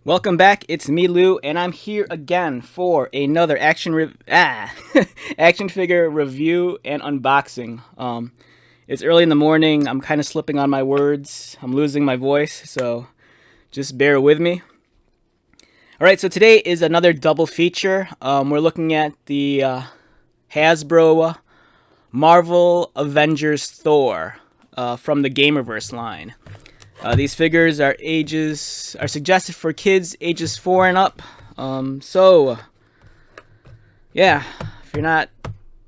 Welcome back, it's me Lou, and I'm here again for another action figure review and unboxing. It's early in the morning, I'm kind of slipping on my words, I'm losing my voice, so just bear with me. Alright, so today is another double feature. We're looking at the Hasbro Marvel Avengers Thor from the Gamerverse line. These figures are suggested for kids ages 4 and up. Yeah, if you're not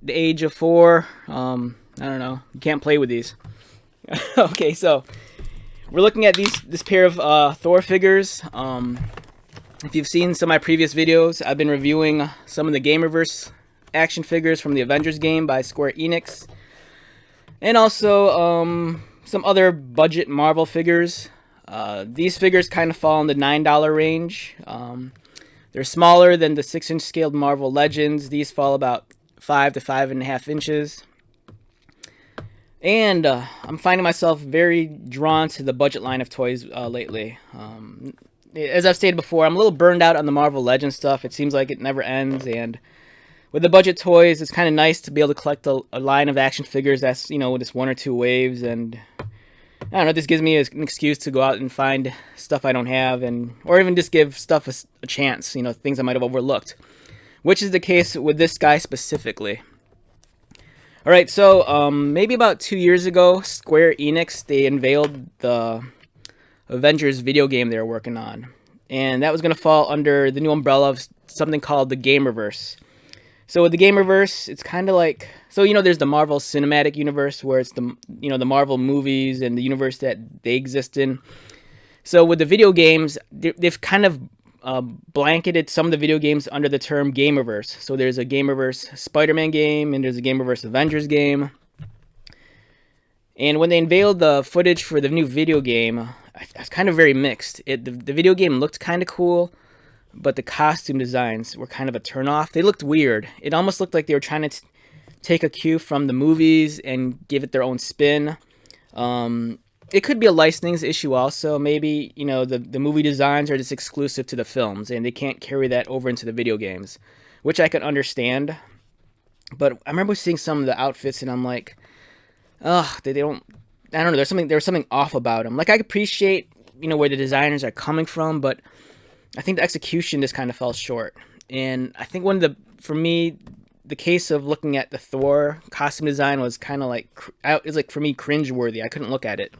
the age of 4, I don't know, you can't play with these. Okay, so we're looking at this pair of Thor figures. If you've seen some of my previous videos, I've been reviewing some of the Gamerverse action figures from the Avengers game by Square Enix, and also some other budget Marvel figures. These figures kind of fall in the $9 range. They're smaller than the 6-inch scaled Marvel Legends. These fall about 5 to 5.5 inches. And I'm finding myself very drawn to the budget line of toys lately. As I've stated before, I'm a little burned out on the Marvel Legends stuff. It seems like it never ends, and with the budget toys, it's kind of nice to be able to collect a line of action figures that's, just 1 or 2 waves, and I don't know, this gives me an excuse to go out and find stuff I don't have, or even just give stuff a chance, things I might have overlooked, which is the case with this guy specifically. Alright, so maybe about 2 years ago, Square Enix, they unveiled the Avengers video game they were working on, and that was going to fall under the new umbrella of something called the Gamerverse. So with the Gamerverse, it's kind of like, there's the Marvel Cinematic Universe, where it's the Marvel movies and the universe that they exist in. So with the video games, they've kind of blanketed some of the video games under the term Gamerverse. So there's a Gamerverse Spider-Man game, and there's a Gamerverse Avengers game. And when they unveiled the footage for the new video game, I was kind of very mixed. The video game looked kind of cool, but the costume designs were kind of a turnoff. They looked weird. It almost looked like they were trying to take a cue from the movies and give it their own spin. It could be a licensing issue also. Maybe, the movie designs are just exclusive to the films, and they can't carry that over into the video games, which I can understand. But I remember seeing some of the outfits, and I'm like, they don't, I don't know, there was something off about them. Like, I appreciate, where the designers are coming from, but I think the execution just kind of fell short. And I think for me, the case of looking at the Thor costume design was kind of like, it was like, for me, cringeworthy. I couldn't look at it.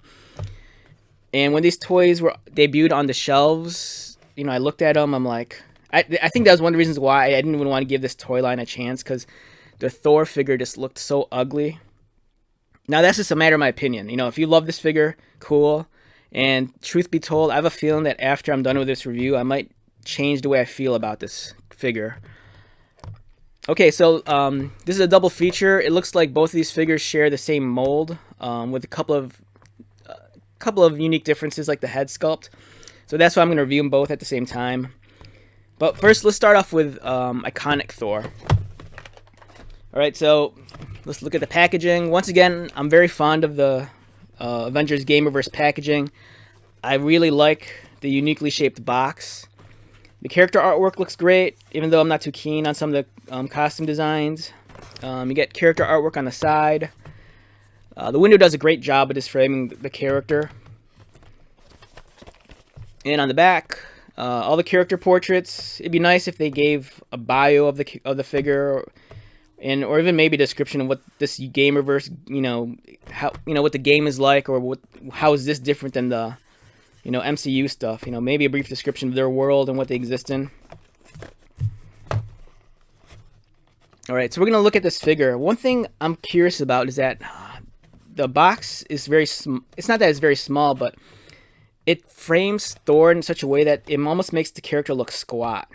And when these toys were debuted on the shelves, I looked at them, I'm like, I think that was one of the reasons why I didn't even want to give this toy line a chance, because the Thor figure just looked so ugly. Now, that's just a matter of my opinion. If you love this figure, cool. And truth be told, I have a feeling that after I'm done with this review, I might change the way I feel about this figure. Okay, so this is a double feature. It looks like both of these figures share the same mold, with a couple of unique differences, like the head sculpt. So that's why I'm going to review them both at the same time. But first, let's start off with Iconic Thor. Alright, so let's look at the packaging. Once again, I'm very fond of the Avengers Gamerverse packaging. I really like the uniquely shaped box. The character artwork looks great, even though I'm not too keen on some of the costume designs. You get character artwork on the side. The window does a great job of just framing the character. And on the back, all the character portraits. It'd be nice if they gave a bio of the figure, or even maybe a description of what this Gamerverse, how what the game is like, or how is this different than the MCU stuff. Maybe a brief description of their world and what they exist in. All right, so we're gonna look at this figure. One thing I'm curious about is that the box is it's not that it's very small, but it frames Thor in such a way that it almost makes the character look squat,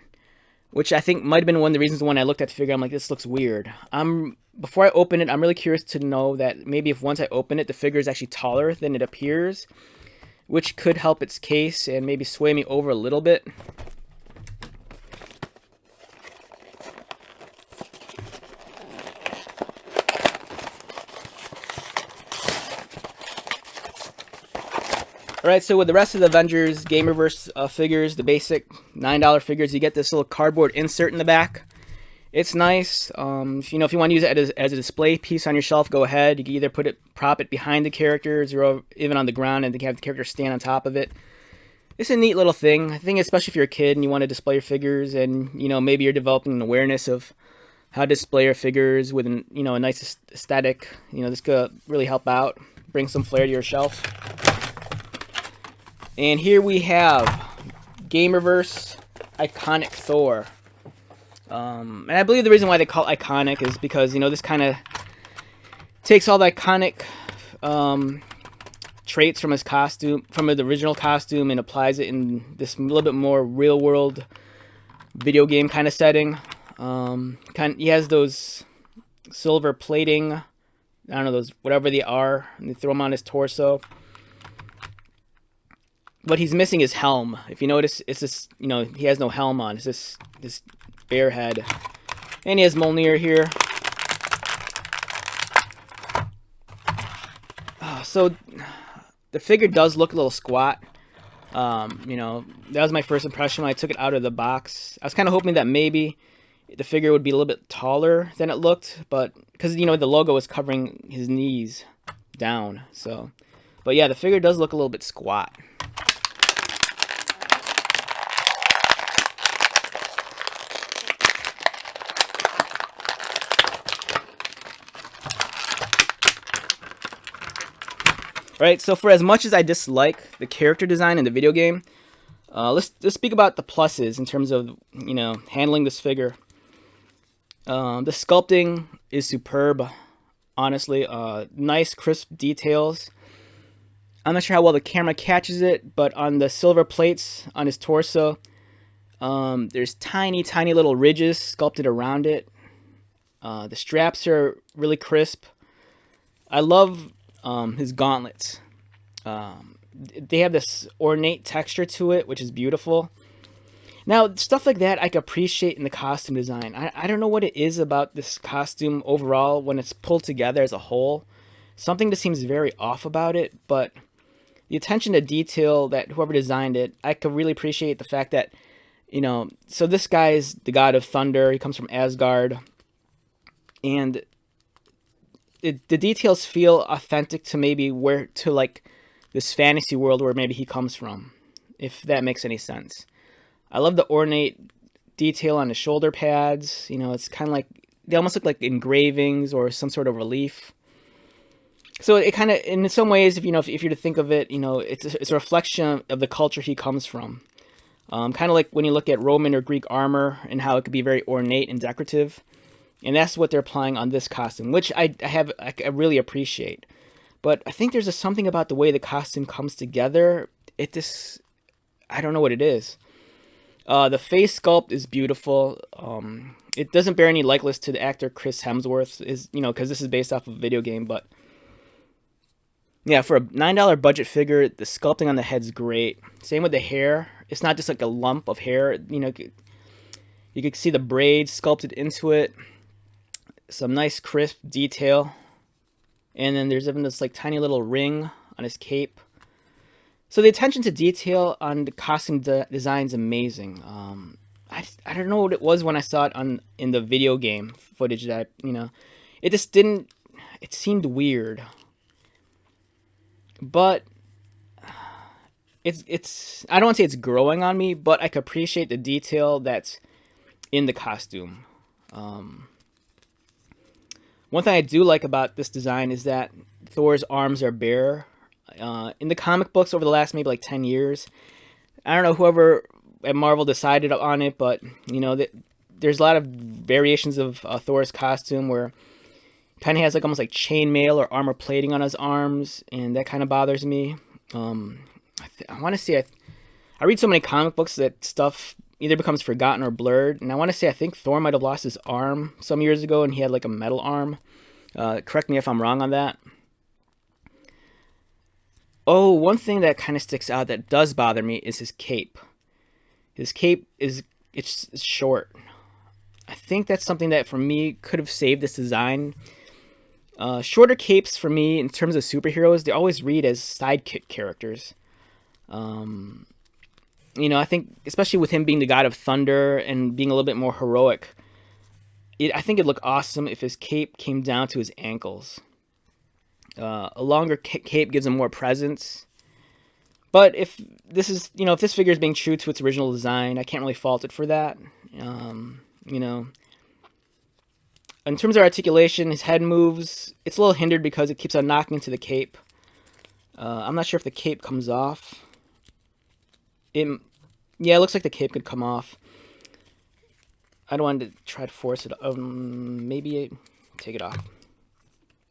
which I think might have been one of the reasons when I looked at the figure, I'm like, this looks weird. Before I open it, I'm really curious to know that maybe if once I open it, the figure is actually taller than it appears, which could help its case and maybe sway me over a little bit. Alright, so with the rest of the Avengers Gamerverse figures, the basic $9 figures, you get this little cardboard insert in the back. It's nice. If you want to use it as a display piece on your shelf, go ahead. You can either prop it behind the characters or even on the ground and have the character stand on top of it. It's a neat little thing. I think especially if you're a kid and you want to display your figures and, maybe you're developing an awareness of how to display your figures with a nice aesthetic. This could really help out, bring some flair to your shelf. And here we have Gamerverse Iconic Thor. And I believe the reason why they call it iconic is because, this kind of takes all the iconic traits from his costume, from the original costume, and applies it in this little bit more real-world video game kind of setting. He has those silver plating, I don't know, those whatever they are, and they throw them on his torso. What he's missing is helm. If you notice, it's this, he has no helm on. It's this bare head. And he has Mjolnir here. So the figure does look a little squat. That was my first impression when I took it out of the box. I was kind of hoping that maybe the figure would be a little bit taller than it looked, but because the logo is covering his knees down. So, but yeah, the figure does look a little bit squat. Right, so for as much as I dislike the character design in the video game, let's speak about the pluses in terms of handling this figure. The sculpting is superb, honestly. Nice crisp details. I'm not sure how well the camera catches it, but on the silver plates on his torso, there's tiny little ridges sculpted around it. The straps are really crisp. I love his gauntlets. They have this ornate texture to it, which is beautiful. Now, stuff like that I can appreciate in the costume design. I don't know what it is about this costume overall when it's pulled together as a whole. Something just seems very off about it, but the attention to detail that whoever designed it, I could really appreciate the fact that, so this guy is the god of thunder. He comes from Asgard. And the details feel authentic to maybe this fantasy world where maybe he comes from, if that makes any sense. I love the ornate detail on the shoulder pads. It's kind of like, they almost look like engravings or some sort of relief. So it kind of, in some ways, if you're to think of it, it's a reflection of the culture he comes from. Kind of like when you look at Roman or Greek armor and how it could be very ornate and decorative. And that's what they're applying on this costume, which I really appreciate. But I think there's something about the way the costume comes together. I don't know what it is. The face sculpt is beautiful. It doesn't bear any likeness to the actor Chris Hemsworth, because this is based off of a video game. But yeah, for a $9 budget figure, the sculpting on the head's great. Same with the hair. It's not just like a lump of hair. You can see the braids sculpted into it. Some nice crisp detail, and then there's even this tiny little ring on his cape. So the attention to detail on the costume design is amazing. I don't know what it was when I saw it in the video game footage that it just didn't. It seemed weird, but it's. I don't want to say it's growing on me, but I can appreciate the detail that's in the costume. One thing I do like about this design is that Thor's arms are bare. In the comic books over the last maybe 10 years, I don't know whoever at Marvel decided on it, but there's a lot of variations of Thor's costume where kind of has almost like chainmail or armor plating on his arms, and that kind of bothers me. I want to say I read so many comic books that stuff either becomes forgotten or blurred. And I want to say I think Thor might have lost his arm some years ago, and he had a metal arm. Correct me if I'm wrong on that. Oh, one thing that kind of sticks out that does bother me is his cape. His cape it's short. I think that's something that for me could have saved this design. Shorter capes for me in terms of superheroes, they always read as sidekick characters. You know, I think especially with him being the god of thunder and being a little bit more heroic, I think it'd look awesome if his cape came down to his ankles. A longer cape gives him more presence. But if this is, you know, if this figure is being true to its original design, I can't really fault it for that. You know, in terms of articulation, his head moves. It's a little hindered because it keeps on knocking into the cape. I'm not sure if the cape comes off. Yeah, it looks like the cape could come off. I don't want to try to force it. Maybe take it off.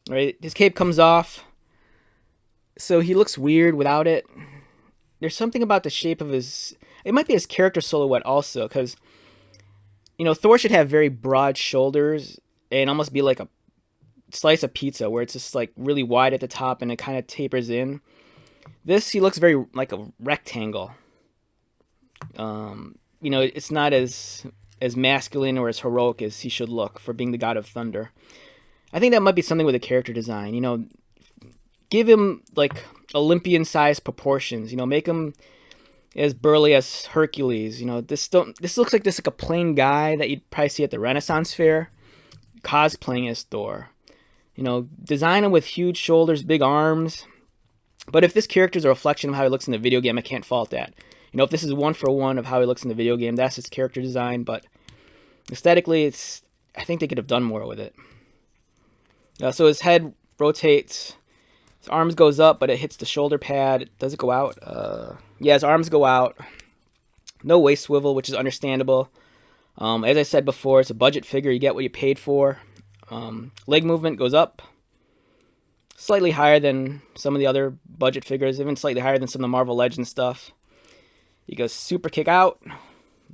All right, his cape comes off. So he looks weird without it. There's something about the shape of his... It might be his character silhouette also, because, you know, Thor should have very broad shoulders and almost be like a slice of pizza where it's just like really wide at the top and it kind of tapers in. This, he looks very like a rectangle. You know, it's not as masculine or as heroic as he should look for being the god of thunder. I think that might be something with the character design. You know, give him like Olympian-sized proportions. You know, make him as burly as Hercules. You know, this looks like a plain guy that you'd probably see at the Renaissance Fair, cosplaying as Thor. You know, design him with huge shoulders, big arms. But if this character is a reflection of how he looks in the video game, I can't fault that. You know, if this is 1-for-1 of how he looks in the video game, that's his character design. But aesthetically, I think they could have done more with it. So his head rotates. His arms goes up, but it hits the shoulder pad. Does it go out? Yeah, his arms go out. No waist swivel, which is understandable. As I said before, it's a budget figure. You get what you paid for. Leg movement goes up. Slightly higher than some of the other budget figures. Even slightly higher than some of the Marvel Legends stuff. He goes super kick out.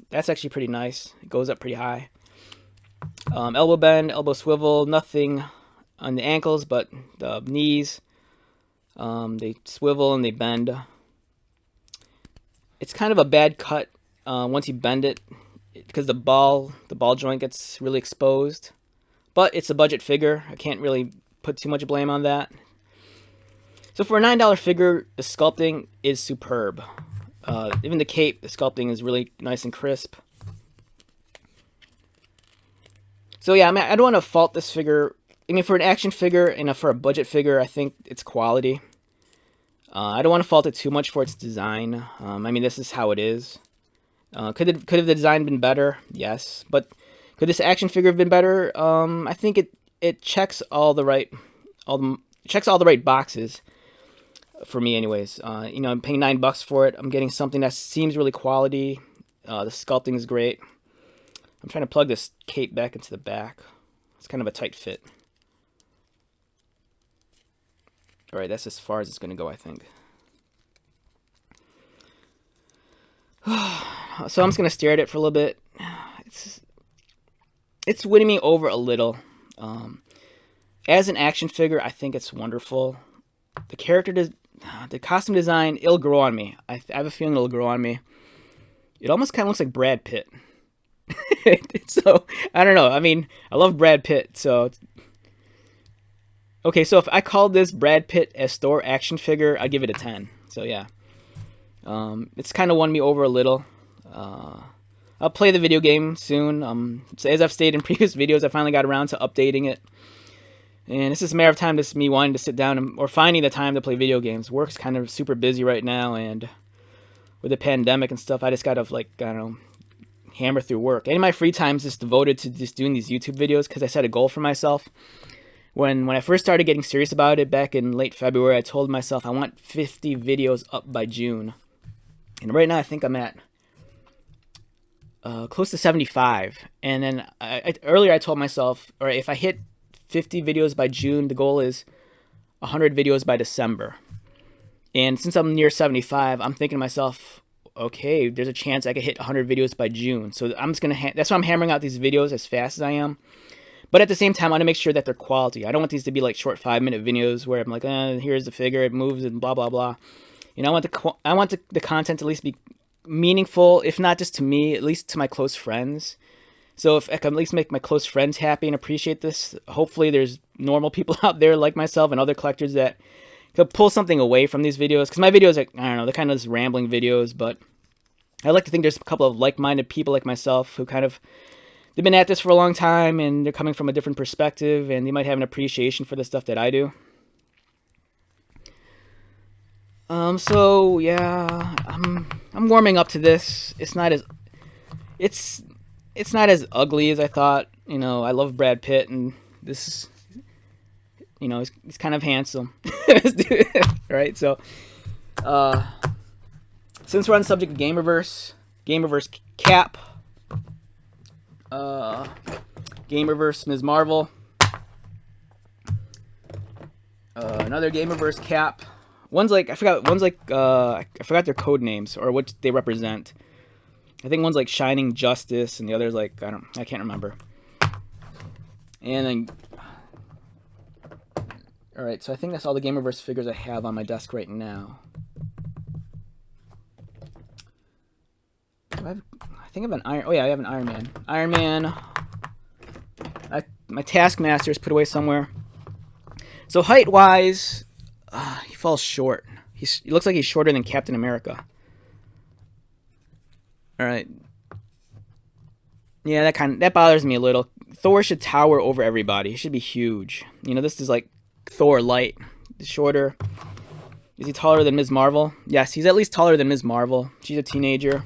That's actually pretty nice. It goes up pretty high. Elbow bend, elbow swivel. Nothing on the ankles, but the knees. They swivel and they bend. It's kind of a bad cut once you bend it because the ball joint gets really exposed. But it's a budget figure. I can't really put too much blame on that. So for a $9 figure, the sculpting is superb. Even the cape, the sculpting is really nice and crisp. So yeah, I mean, I don't want to fault this figure. I mean, for an action figure and for a budget figure, I think it's quality. I don't want to fault it too much for its design. I mean, this is how it is. Could have the design been better? Yes. But could this action figure have been better? I think it checks all the right boxes for me, anyways. You know, I'm paying $9 for it. I'm getting something that seems really quality. The sculpting is great. I'm trying to plug this cape back into the back. It's kind of a tight fit. All right, that's as far as it's going to go, I think. So I'm just going to stare at it for a little bit. It's winning me over a little. As an action figure, I think it's wonderful. The costume design, it'll grow on me. I have a feeling it'll grow on me. It almost kind of looks like Brad Pitt. So, I don't know. I mean, I love Brad Pitt, so... Okay, so if I called this Brad Pitt as Thor action figure, I'd give it a 10. So, yeah. It's kind of won me over a little. I'll play the video game soon. So as I've stated in previous videos, I finally got around to updating it. And it's just a matter of time, just me wanting to sit down or finding the time to play video games. Work's kind of super busy right now, and with the pandemic and stuff, I just gotta, like, I don't know, hammer through work. Any of my free time is just devoted to just doing these YouTube videos because I set a goal for myself. When I first started getting serious about it back in late February, I told myself I want 50 videos up by June. And right now I think I'm at close to 75. And then earlier I told myself, all right, if I hit 50 videos by June, the goal is 100 videos by December. And since I'm near 75, I'm thinking to myself, okay, there's a chance I could hit 100 videos by June. So I'm just gonna that's why I'm hammering out these videos as fast as I am. But at the same time, I want to make sure that they're quality. I don't want these to be like short 5-minute videos where I'm like, here's the figure, it moves and blah blah blah. You know, I want the content to at least be meaningful, if not just to me, at least to my close friends. So if I can at least make my close friends happy and appreciate this, hopefully there's normal people out there like myself and other collectors that he'll pull something away from these videos, because my videos are, I don't know, they're kind of just rambling videos, but I like to think there's a couple of like-minded people like myself who kind of, they've been at this for a long time, and they're coming from a different perspective, and they might have an appreciation for the stuff that I do. So yeah, I'm warming up to this. It's not as ugly as I thought. You know, I love Brad Pitt, and this, you know, he's kind of handsome. Right? So, since we're on the subject of Gamerverse Cap, Gamerverse Ms. Marvel, another Gamerverse Cap. One's like, I forgot their code names or what they represent. I think one's like Shining Justice and the other's like, I can't remember. And then, alright, so I think that's all the Gamerverse figures I have on my desk right now. I think I have an Iron, oh yeah, I have an Iron Man. Iron Man, my Taskmaster is put away somewhere. So height-wise, he falls short. He looks like he's shorter than Captain America. Alright. Yeah, that bothers me a little. Thor should tower over everybody. He should be huge. You know, this is like Thor light. He's shorter. Is he taller than Ms. Marvel? Yes, he's at least taller than Ms. Marvel. She's a teenager.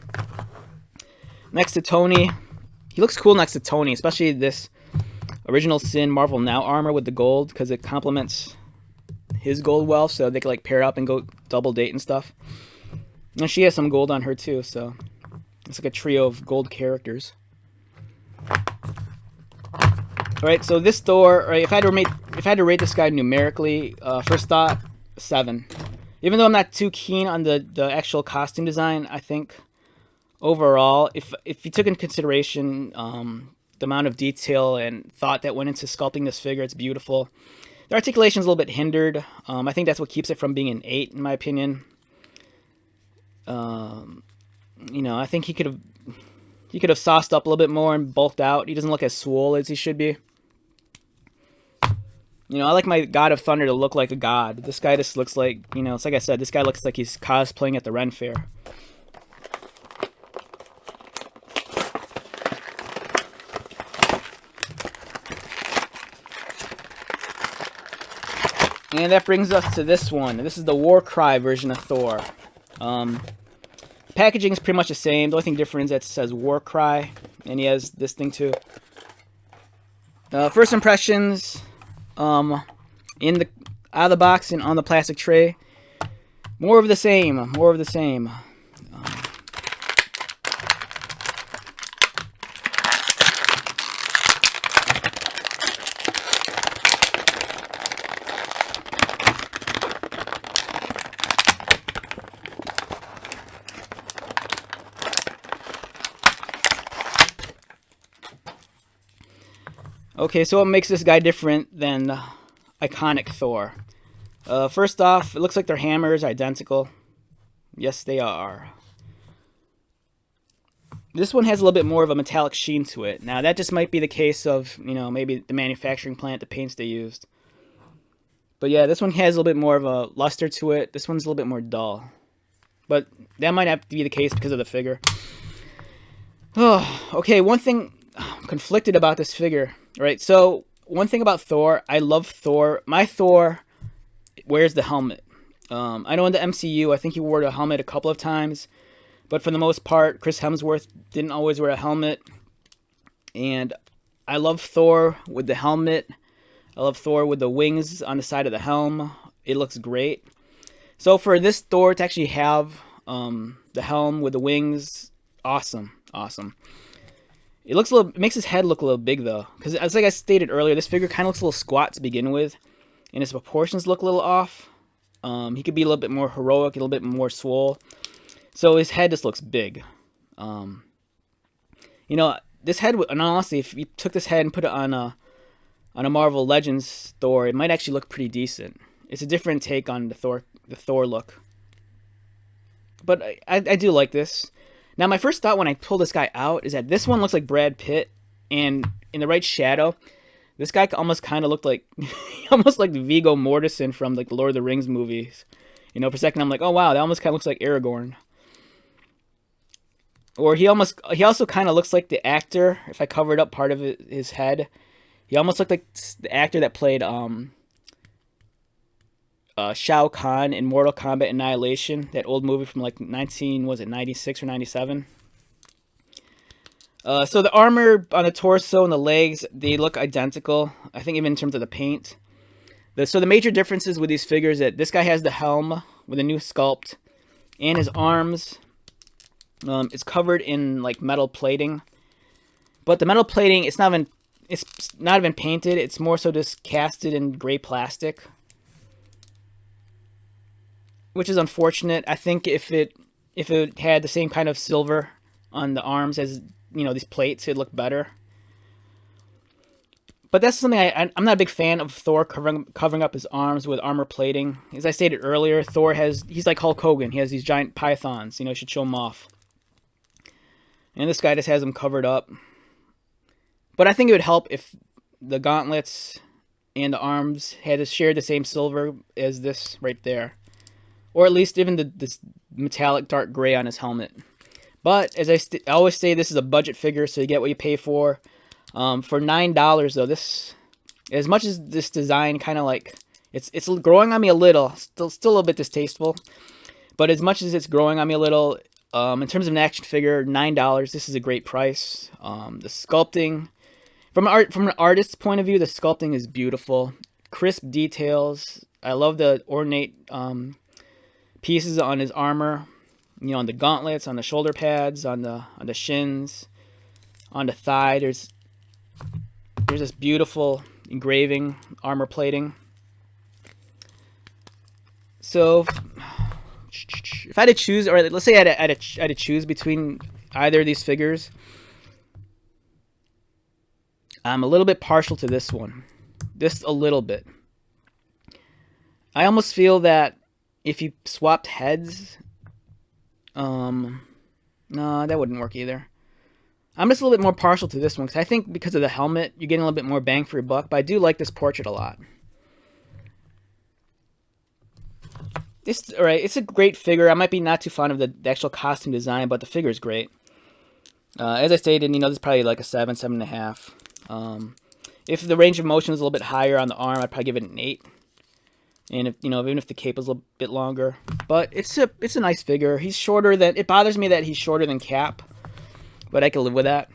Next to Tony. He looks cool next to Tony, especially this Original Sin Marvel Now armor with the gold, because it complements his gold well, so they could like pair up and go double date and stuff. And she has some gold on her too, so it's like a trio of gold characters. Alright, so this Thor, right, if I had to rate this guy numerically, first thought, 7. Even though I'm not too keen on the actual costume design, I think overall, if you took into consideration the amount of detail and thought that went into sculpting this figure, it's beautiful. The articulation is a little bit hindered. I think that's what keeps it from being an 8, in my opinion. You know, I think he could have sauced up a little bit more and bulked out. He doesn't look as swole as he should be. You know, I like my God of Thunder to look like a god. This guy just looks like, you know, it's like I said, this guy looks like he's cosplaying at the Ren Fair. And that brings us to this one. This is the War Cry version of Thor. Packaging is pretty much the same. The only thing different is that it says War Cry, and he has this thing too. First impressions, out of the box and on the plastic tray, more of the same. More of the same. Okay, so what makes this guy different than Iconic Thor? First off, it looks like their hammers are identical. Yes, they are. This one has a little bit more of a metallic sheen to it. Now, that just might be the case of, you know, maybe the manufacturing plant, the paints they used. But yeah, this one has a little bit more of a luster to it. This one's a little bit more dull. But that might have to be the case because of the figure. Oh, okay, one thing I'm conflicted about this figure. Right, so one thing about Thor, I love Thor. My Thor wears the helmet. I know in the MCU, I think he wore the helmet a couple of times, but for the most part, Chris Hemsworth didn't always wear a helmet. And I love Thor with the helmet. I love Thor with the wings on the side of the helm. It looks great. So for this Thor to actually have the helm with the wings, awesome, awesome. It makes his head look a little big though, because as like I stated earlier, this figure kind of looks a little squat to begin with, and his proportions look a little off. He could be a little bit more heroic, a little bit more swole. So his head just looks big. You know, this head, and honestly, if you took this head and put it on a Marvel Legends Thor, it might actually look pretty decent. It's a different take on the Thor look. But I do like this. Now, my first thought when I pulled this guy out is that this one looks like Brad Pitt, and in the right shadow, This guy almost kind of looked like, almost like Viggo Mortensen from like the Lord of the Rings movies. You know, for a second I'm like, oh wow, that almost kind of looks like Aragorn. Or he also kind of looks like the actor. If I covered up part of his head, he almost looked like the actor that played Shao Kahn in Mortal Kombat Annihilation, that old movie from like 96 or 97. So the armor on the torso and the legs, they look identical. I think even in terms of the paint. So the major differences with these figures that this guy has the helm with a new sculpt, and his arms. It's covered in like metal plating, but the metal plating it's not even painted. It's more so just casted in gray plastic, which is unfortunate. I think if it had the same kind of silver on the arms as, you know, these plates, it'd look better. But that's something I'm not a big fan of Thor covering up his arms with armor plating. As I stated earlier, he's like Hulk Hogan. He has these giant pythons. You know, you should show them off. And this guy just has them covered up. But I think it would help if the gauntlets and the arms had to share the same silver as this right there. Or at least even this metallic dark gray on his helmet. But as I always say, this is a budget figure, so you get what you pay for. For $9 though, this, as much as this design kind of like, it's growing on me a little, still a little bit distasteful. But as much as it's growing on me a little, in terms of an action figure, $9, this is a great price. The sculpting, from an artist's point of view, the sculpting is beautiful. Crisp details. I love the ornate pieces on his armor. You know, on the gauntlets, on the shoulder pads, on the shins, on the thigh. There's this beautiful engraving, armor plating. So if I had to choose, or let's say I had to choose between either of these figures, I'm a little bit partial to this one. Just a little bit. I almost feel that if you swapped heads, no, that wouldn't work either. I'm just a little bit more partial to this one, because I think because of the helmet, you're getting a little bit more bang for your buck, but I do like this portrait a lot. Alright, it's a great figure. I might be not too fond of the actual costume design, but the figure is great. As I stated, you know, this is probably like a 7, 7.5. If the range of motion is a little bit higher on the arm, I'd probably give it an 8. And if, you know, even if the cape is a little bit longer, but it's a nice figure. He's shorter than, it bothers me that he's shorter than Cap, but I can live with that.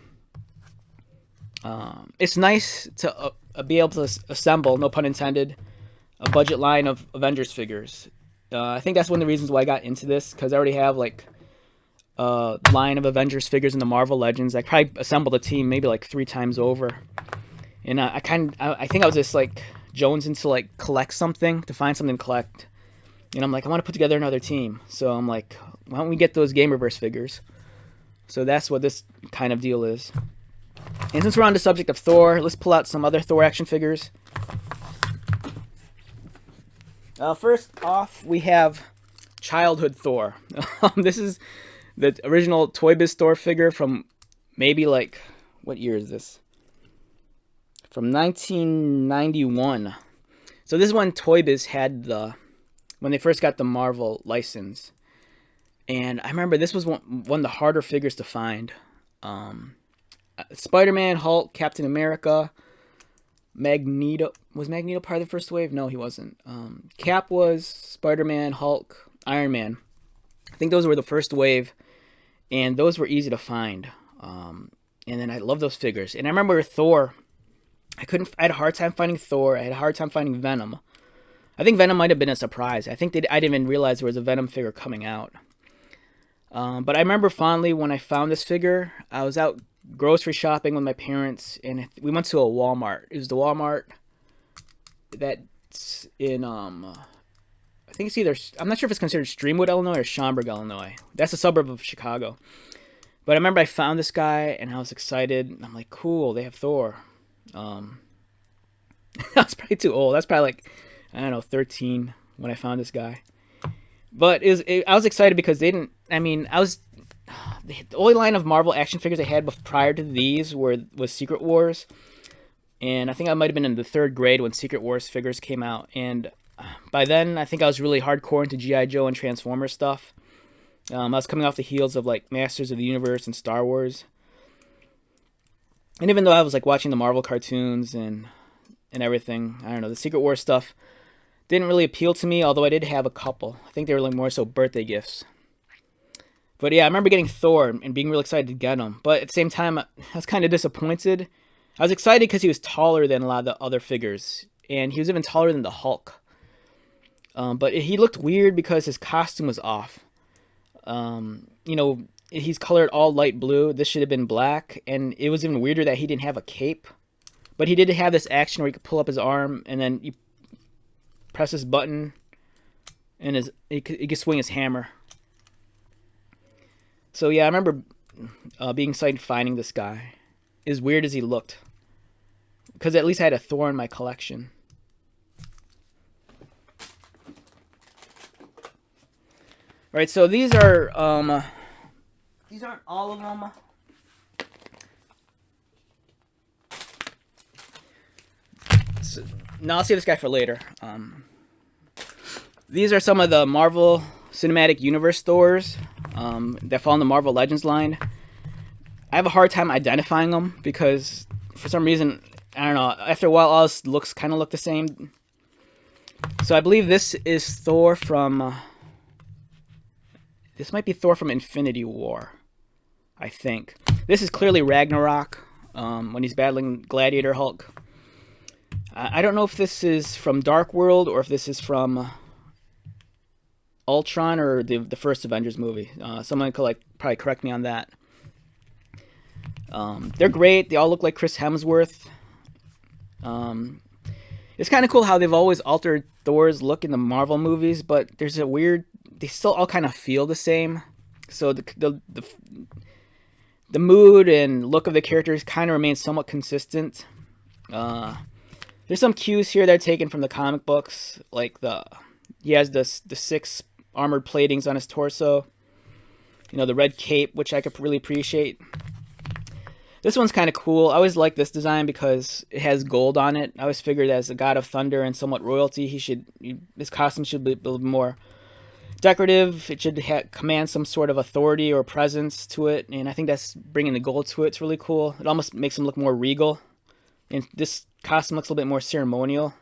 It's nice to be able to assemble, no pun intended, a budget line of Avengers figures. I think that's one of the reasons why I got into this, because I already have like a line of Avengers figures in the Marvel Legends. I probably assembled a team maybe like 3 times over, and I think I was just like jonesing to like collect something, to find something to collect, and I'm like, I want to put together another team. So I'm like, why don't we get those Gamerverse figures? So that's what this kind of deal is. And since we're on the subject of Thor, let's pull out some other Thor action figures. First off, we have childhood Thor. This is the original Toy Biz Thor figure from maybe like, what year is this? From 1991. So this is when Toy Biz had when they first got the Marvel license. And I remember this was one of the harder figures to find. Spider-Man, Hulk, Captain America, Magneto. Was Magneto part of the first wave? No, he wasn't. Cap was, Spider-Man, Hulk, Iron Man. I think those were the first wave, and those were easy to find. And then I love those figures. And I remember Thor. I had a hard time finding Thor. I had a hard time finding Venom. I think Venom might have been a surprise. I think I didn't even realize there was a Venom figure coming out. But I remember fondly when I found this figure, I was out grocery shopping with my parents, and we went to a Walmart. It was the Walmart that's in, I think it's either, I'm not sure if it's considered Streamwood, Illinois, or Schaumburg, Illinois. That's a suburb of Chicago. But I remember I found this guy, and I was excited. I'm like, cool, they have Thor. I was probably too old. That's probably like, I don't know, 13 when I found this guy. But I was excited because they didn't, I mean, the only line of Marvel action figures I had prior to these was Secret Wars. And I think I might have been in the 3rd grade when Secret Wars figures came out. And by then, I think I was really hardcore into G.I. Joe and Transformers stuff. I was coming off the heels of like Masters of the Universe and Star Wars. And even though I was like watching the Marvel cartoons and everything, I don't know, the Secret Wars stuff didn't really appeal to me, although I did have a couple. I think they were like more so birthday gifts. But yeah, I remember getting Thor and being real excited to get him. But at the same time, I was kind of disappointed. I was excited because he was taller than a lot of the other figures. And he was even taller than the Hulk. But he looked weird because his costume was off. You know, he's colored all light blue. This should have been black. And it was even weirder that he didn't have a cape. But he did have this action where he could pull up his arm and then you press this button and he could swing his hammer. So yeah, I remember being excited finding this guy. As weird as he looked. Because at least I had a Thor in my collection. Alright, so these are, these aren't all of them. So, now I'll save this guy for later. These are some of the Marvel Cinematic Universe Thors that fall in the Marvel Legends line. I have a hard time identifying them because for some reason, I don't know, after a while all this looks kind of look the same. So I believe this is Thor from, this might be Thor from Infinity War, I think. This is clearly Ragnarok when he's battling Gladiator Hulk. I don't know if this is from Dark World or if this is from Ultron or the first Avengers movie. Someone could like probably correct me on that. They're great. They all look like Chris Hemsworth. It's kind of cool how they've always altered Thor's look in the Marvel movies, but there's a weird, they still all kind of feel the same. So the mood and look of the characters kind of remain somewhat consistent. There's some cues here that are taken from the comic books, like he has the 6 armored platings on his torso. You know, the red cape, which I could really appreciate. This one's kind of cool. I always like this design because it has gold on it. I always figured as a god of thunder and somewhat royalty, his costume should be a little more decorative. It should command some sort of authority or presence to it, and I think that's bringing the gold to it. It's really cool. It almost makes him look more regal. And this costume looks a little bit more ceremonial.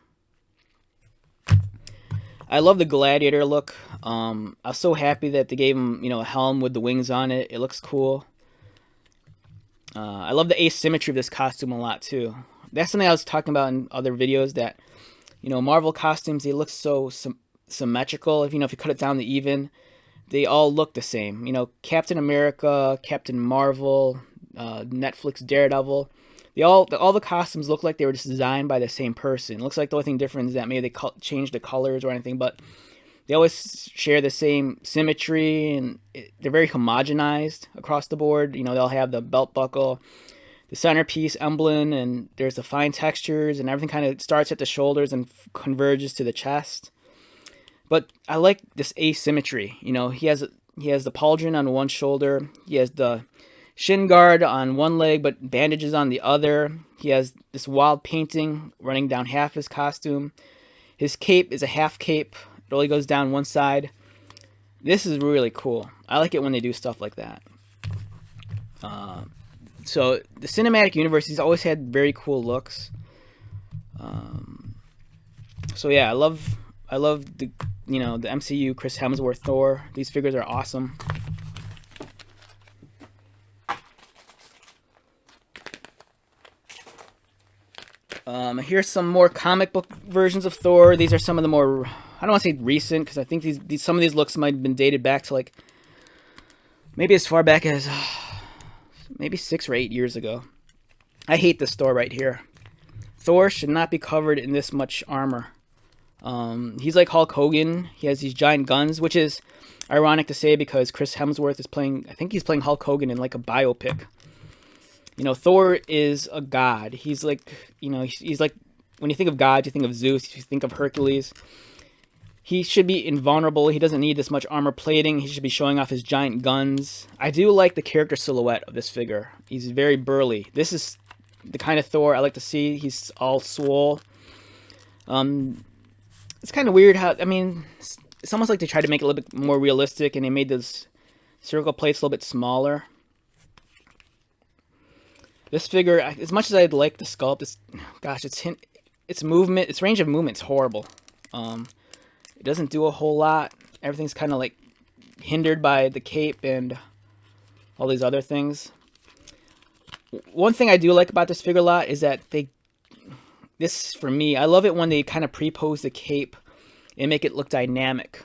I love the gladiator look. I was so happy that they gave him, you know, a helm with the wings on it. It looks cool. I love the asymmetry of this costume a lot too. That's something I was talking about in other videos, that, you know, Marvel costumes, they look so symmetrical. If you cut it down to even, they all look the same. You know, Captain America, Captain Marvel, Netflix Daredevil. All the costumes look like they were just designed by the same person. It looks like the only thing different is that maybe they changed the colors or anything, but they always share the same symmetry, and they're very homogenized across the board. You know, they'll have the belt buckle, the centerpiece emblem, and there's the fine textures, and everything kind of starts at the shoulders and converges to the chest. But I like this asymmetry. You know, he has the pauldron on one shoulder. He has the shin guard on one leg, but bandages on the other. He has this wild painting running down half his costume. His cape is a half cape. It only goes down one side. This is really cool. I like it when they do stuff like that. So the cinematic universe, he's always had very cool looks. So yeah, I love the the MCU Chris Hemsworth Thor. These figures are awesome. Here's some more comic book versions of Thor. These are some of the more, I don't want to say recent, because I think some of these looks might have been dated back to like maybe as far back as maybe 6 or 8 years ago. I hate this Thor right here. Thor should not be covered in this much armor. He's like Hulk Hogan. He has these giant guns, which is ironic to say because Chris Hemsworth is playing, I think he's playing Hulk Hogan in like a biopic. You know, Thor is a god. He's like, he's like, when you think of gods, you think of Zeus, you think of Hercules. He should be invulnerable. He doesn't need this much armor plating. He should be showing off his giant guns. I do like the character silhouette of this figure. He's very burly. This is the kind of Thor I like to see. He's all swole. It's kind of weird how, I mean, it's almost like they tried to make it a little bit more realistic, and they made those circle plates a little bit smaller. This figure, as much as I'd like the sculpt, gosh, its movement, its range of movement's horrible. It doesn't do a whole lot. Everything's kind of like hindered by the cape and all these other things. One thing I do like about this figure a lot is that this for me, I love it when they kind of pre-pose the cape and make it look dynamic.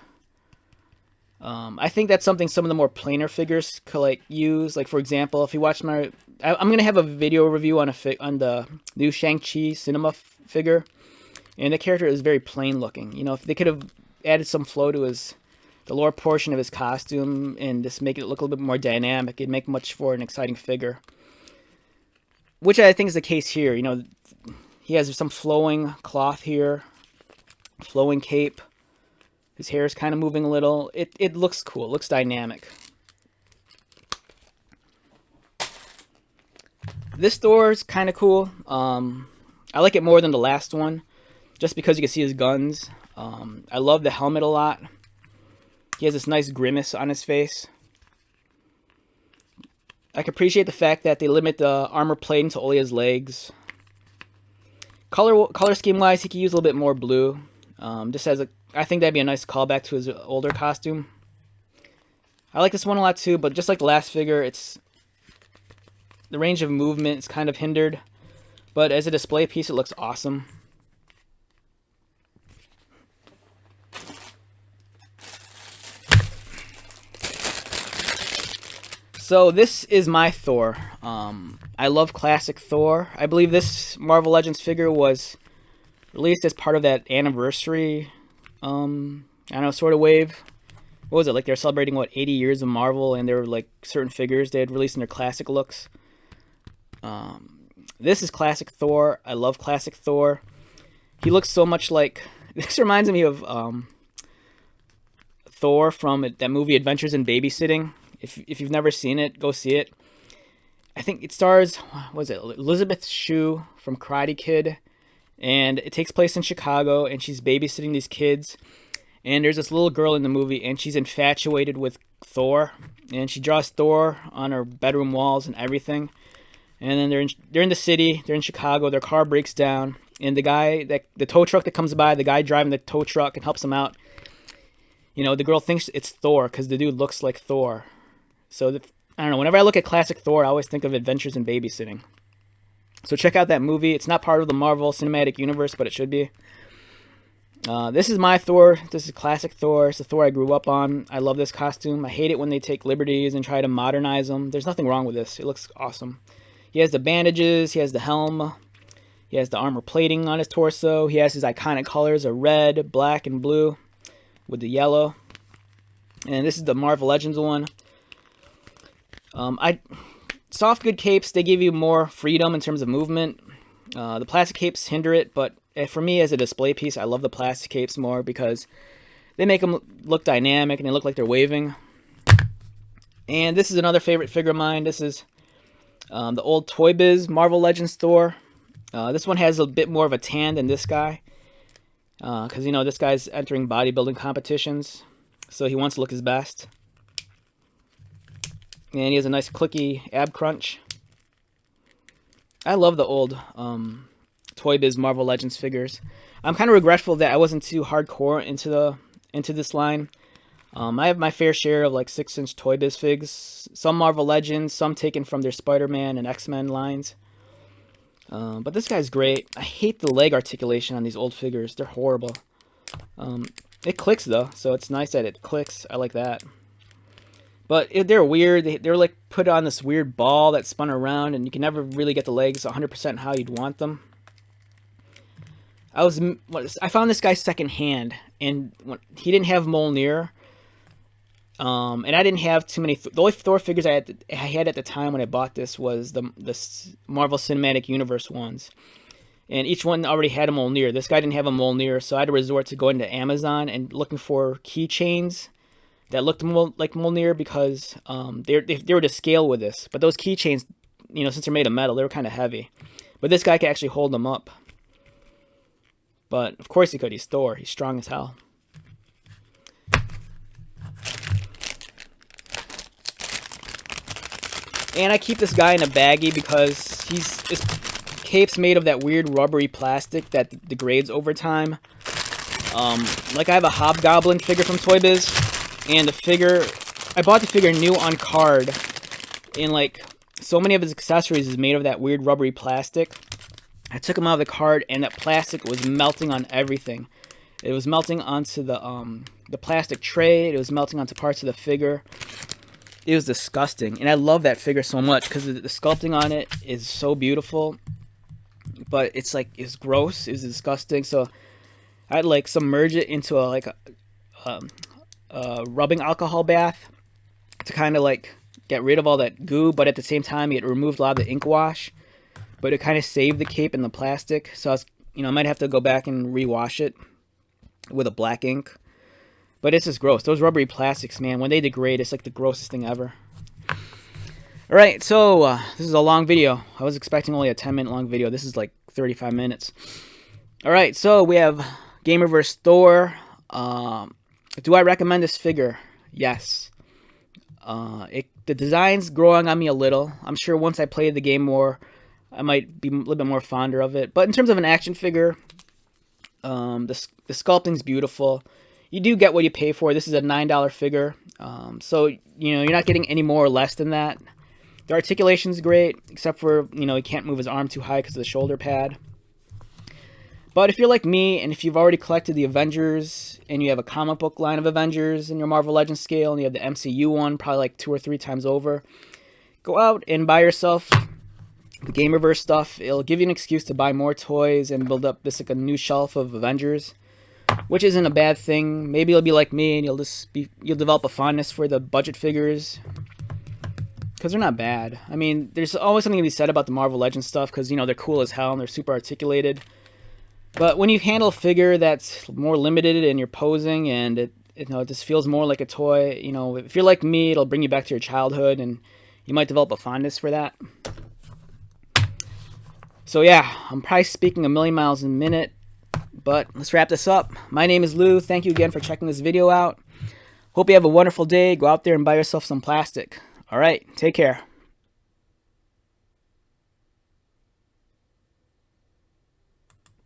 I think that's something some of the more plainer figures could like use. Like for example, if you watch I'm gonna have a video review on the new Shang-Chi cinema figure, and the character is very plain looking. You know, if they could have added some flow to the lower portion of his costume and just make it look a little bit more dynamic, it'd make much for an exciting figure. Which I think is the case here. You know, he has some flowing cloth here, flowing cape. His hair is kind of moving a little. It looks cool. It looks dynamic. This Thor is kind of cool. I like it more than the last one, just because you can see his guns. I love the helmet a lot. He has this nice grimace on his face. I can appreciate the fact that they limit the armor plating to only his legs. Color scheme wise, he could use a little bit more blue. Just as I think that'd be a nice callback to his older costume. I like this one a lot too, but just like the last figure, the range of movement is kind of hindered. But as a display piece, it looks awesome. So this is my Thor. I love classic Thor. I believe this Marvel Legends figure was released as part of that anniversary, I don't know, sort of wave. What was it? Like they're celebrating, what, 80 years of Marvel, and there were like certain figures they had released in their classic looks. This is classic Thor. I love classic Thor. He looks so much like... This reminds me of Thor from that movie Adventures in Babysitting. If you've never seen it, go see it. I think it stars, what was it, Elizabeth Shue from Karate Kid. And it takes place in Chicago, and she's babysitting these kids. And there's this little girl in the movie, and she's infatuated with Thor. And she draws Thor on her bedroom walls and everything. And then they're in the city, they're in Chicago, their car breaks down. And the tow truck that comes by, the guy driving the tow truck and helps him out, you know, the girl thinks it's Thor because the dude looks like Thor. So, I don't know, whenever I look at classic Thor, I always think of Adventures in Babysitting. So check out that movie. It's not part of the Marvel Cinematic Universe, but it should be. This is my Thor. This is classic Thor. It's the Thor I grew up on. I love this costume. I hate it when they take liberties and try to modernize him. There's nothing wrong with this. It looks awesome. He has the bandages. He has the helm. He has the armor plating on his torso. He has his iconic colors of red, black, and blue with the yellow. And this is the Marvel Legends one. Soft good capes, they give you more freedom in terms of movement. The plastic capes hinder it, but for me as a display piece, I love the plastic capes more because they make them look dynamic and they look like they're waving. And this is another favorite figure of mine. This is the old Toy Biz Marvel Legends Thor. This one has a bit more of a tan than this guy. Because, you know, this guy's entering bodybuilding competitions, so he wants to look his best. And he has a nice clicky ab crunch. I love the old Toy Biz Marvel Legends figures. I'm kind of regretful that I wasn't too hardcore into this line. I have my fair share of like 6-inch Toy Biz figs. Some Marvel Legends, some taken from their Spider-Man and X-Men lines. But this guy's great. I hate the leg articulation on these old figures. They're horrible. It clicks though, so it's nice that it clicks. I like that. But they're weird. They're like put on this weird ball that spun around, and you can never really get the legs 100% how you'd want them. I found this guy secondhand, and he didn't have Mjolnir. And I didn't have too many. The only Thor figures I had at the time when I bought this was the Marvel Cinematic Universe ones. And each one already had a Mjolnir. This guy didn't have a Mjolnir, so I had to resort to going to Amazon and looking for keychains that looked like Mjolnir because they were to scale with this. But those keychains, you know, since they're made of metal, they were kind of heavy. But this guy can actually hold them up. But of course he could. He's Thor. He's strong as hell. And I keep this guy in a baggie because his cape's made of that weird rubbery plastic that degrades over time. Like I have a Hobgoblin figure from Toy Biz, and the figure, I bought the figure new on card, and like so many of his accessories is made of that weird rubbery plastic. I took him out of the card, and that plastic was melting on everything. It was melting onto the plastic tray. It was melting onto parts of the figure. It was disgusting, and I love that figure so much because the sculpting on it is so beautiful. But it's like, it's gross. It was disgusting. So I'd like submerge it into a rubbing alcohol bath to kind of like get rid of all that goo, but at the same time it removed a lot of the ink wash. But it kind of saved the cape and the plastic. So I was, I might have to go back and rewash it with a black ink. But it's just gross. Those rubbery plastics, man, when they degrade, it's like the grossest thing ever. Alright, so this is a long video. I was expecting only a 10-minute long video. This is like 35 minutes. Alright, so we have Gamerverse Thor. Do I recommend this figure? Yes. The design's growing on me a little. I'm sure once I play the game more, I might be a little bit more fonder of it. But in terms of an action figure, the sculpting's beautiful. You do get what you pay for. This is a $9 figure. So, you're not getting any more or less than that. The articulation's great, except for, he can't move his arm too high because of the shoulder pad. But if you're like me, and if you've already collected the Avengers, and you have a comic book line of Avengers in your Marvel Legends scale, and you have the MCU one probably like 2 or 3 times over, go out and buy yourself the Gamerverse stuff. It'll give you an excuse to buy more toys and build up this like a new shelf of Avengers, which isn't a bad thing. Maybe you'll be like me, and you'll develop a fondness for the budget figures, because they're not bad. I mean, there's always something to be said about the Marvel Legends stuff, because they're cool as hell and they're super articulated. But when you handle a figure that's more limited and you're posing, and it just feels more like a toy, if you're like me, it'll bring you back to your childhood, and you might develop a fondness for that. So yeah, I'm probably speaking a million miles a minute, but let's wrap this up. My name is Lou. Thank you again for checking this video out. Hope you have a wonderful day. Go out there and buy yourself some plastic. All right, take care.